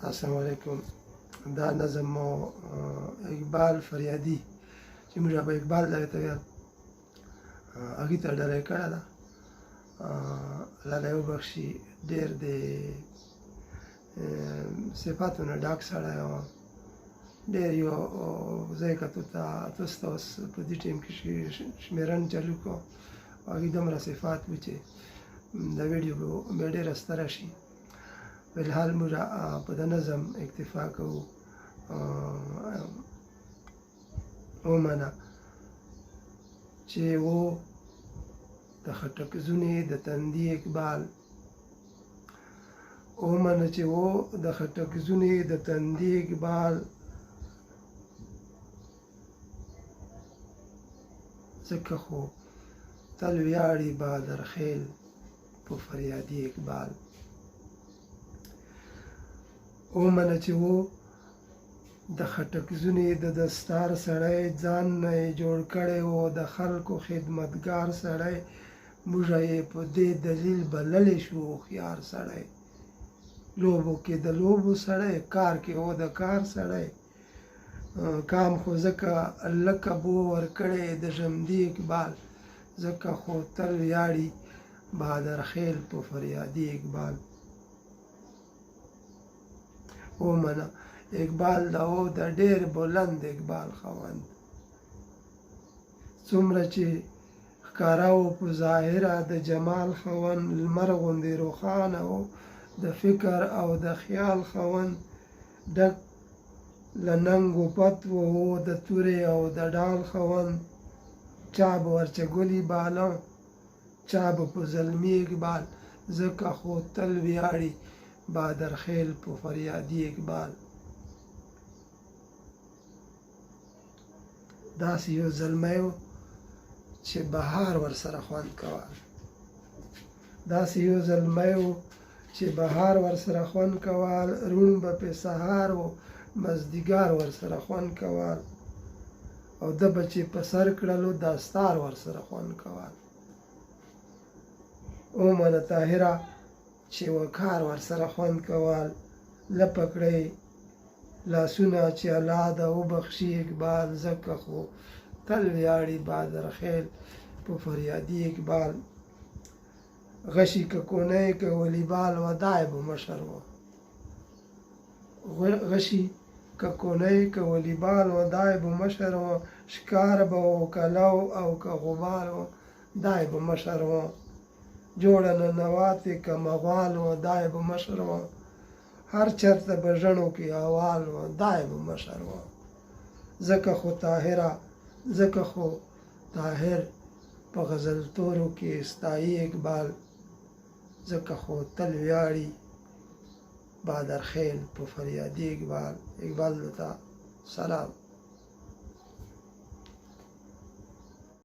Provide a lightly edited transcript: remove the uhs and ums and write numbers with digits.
السلام علیکم. دا نظم مو اقبال فریادي چې موږ به اقبال ته ویل هغې ته ډالۍ کړې ده. الله دې وبخښي، ډېر د صفاتو نه ډک سړی و، ډېر یو ځای کتو ته تاسو ته اوس په دې ټایم کې شمېرن چالو کړو، هغې دومره صفات وو چې د ویډیو به ډېره ستره شي. فلحال موږ په د نظم اکتفا کوو. ومنه چې و د خټک زونې د تندي اقبال، ومنه چې و د خټک زونې د تندي اقبال، ځکه خو تل ویاړي بادرخیل په فریادي اقبال. ومنه چې و د خټک زونې د دستار سړی، ځان نه یې جوړ کړی و د خلکو خدمتګار سړی، موږ یې په دې دلیل بللی شو هوښیار سړی. لوبو کې د لوبو سړی، کار کې و د کار سړی، کام خو ځکه لکه بو ورکړی د ژمدي اقبال، ځکه خو تل ویاړي بادرخیل په فریادي اقبال. ومنه اقبال د و د ډېر بلند اقبال خاوند، څومره چې ښکاره و په ظاهره د جمال خاوند، لمر غوندې روښانه و د فکر او د خیال خاوند، ډک له ننګ و پت و د تورې او د ډال خاوند، چا به ورچه ګلي باله چا به په زلمي اقبال، ځکه خو تل ویاړي بادرخیل په فریادي اقبال. داسې یو زلمی و چې بهار ورسره خوند کول، داسې یو زلمی و چې بهار ورسره خوند کول، روڼ به پې سهار و مازدیګر ورسره خوند کول، او ده به چې په سر کړلو دستار ورسره خوند کول. ومنه طاهره چې وقار ورسره خوند کول، لپه کړئ لاسونه چې الله ده وبخښي اقبال، ځکه خو تل ویاړي بادرخیل په فریادي اقبال. غشي که کونی که ولیبال و دای به مشر و، غشي که کونی که ولیبال و دای به مشر و، ښکار به و کلو او که غبال و دای به مشر و، جوړه ننواتې که مغال و دای به مشر و، هر چرته به ژڼو کې اوال و دای به مشر و، ځکه خو طاهر په غزلتورو کې ستایي اقبال، ځکه خو تل ویاړي بادرخیل په فریادي اقبال. اقبال ته سلام.